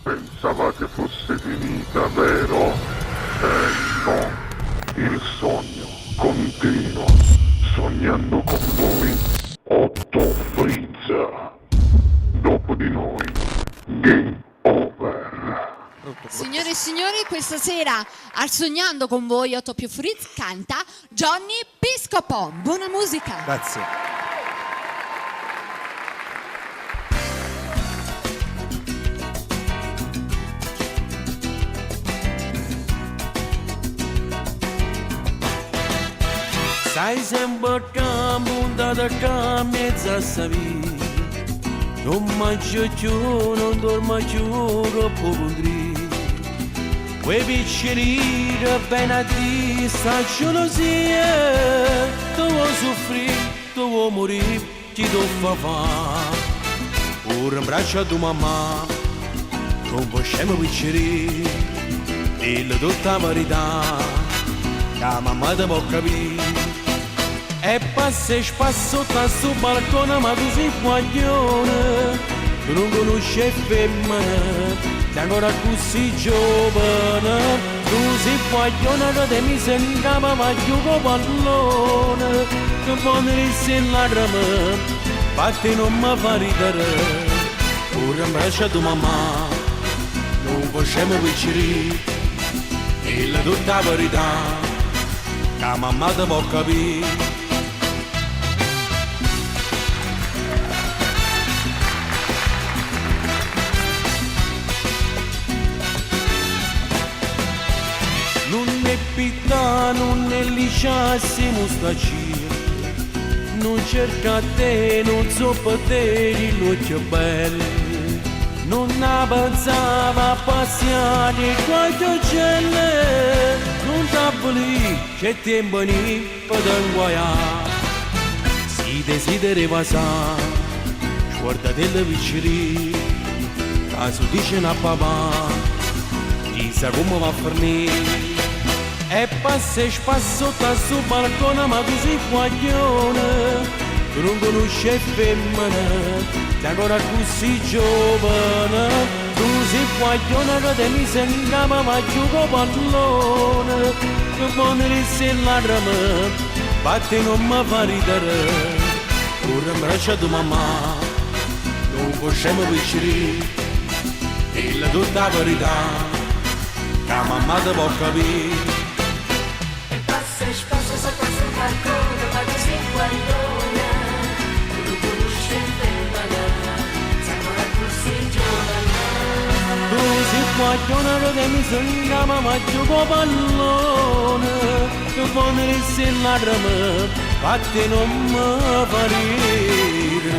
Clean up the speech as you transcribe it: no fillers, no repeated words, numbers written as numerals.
Pensavate fosse finita, vero? No, il sogno continua, sognando con voi, Otto Frizza. Dopo di noi, game over. Signore e signori, questa sera al Sognando con voi 8 più Fritz canta Johnny Piscopo. Buona musica. Grazie. Sai sempre campo da mezza sta vita. Non mangio più, non dormo più, troppo condri. Quei piccini ben a te, sta gelosia. Tu vuoi soffrire, tu vuoi morire, ti do fa. Ora in braccio a tua mamma, non possiamo piccini. Dille tutta la verità, che la mamma ti può capire. E passa e spasso sul balcone, ma tu sei guaglione, tu non conosci le femmine, sei ancora così giovane, tu sei guaglione che te mi sembrava ma gioco pallone, che quando eri in lacrime, fatti non mi fa ridere, ora in braccio a tua mamma, non possiamo picciri, dille tutta la verità, che la mamma ti può capire. Non è pittà, non è licciassimo stacia, non cerca te, non so per te, gli occhi belli, non ne pensava a passiare qualche uccello, non t'abboli, c'è tempo lì per inguaiare, si desidera sa, guardate vicini, caso dice a papà, chissà come va a finire. E passa e spasso sul balcone, ma tu sei guaglione, tu non conosci le femmine, sei ancora così giovane, tu sei guaglione che te mi sembrava ma gioco pallone, che quando eri in lacrime, fatti non mi fa ridere, ora in braccio a tua mamma, non possiamo picciri, dille tutta la verità, che la mamma ti può capire. Spasso sopra sul balcone, ma tu sei guaglione, tu non conosci il femmina, sei ancora così giovane. Tu sei guaglione che te mi sembrava ma gioco pallone, che quando eri in lacrime, fatti non mi fa ridere.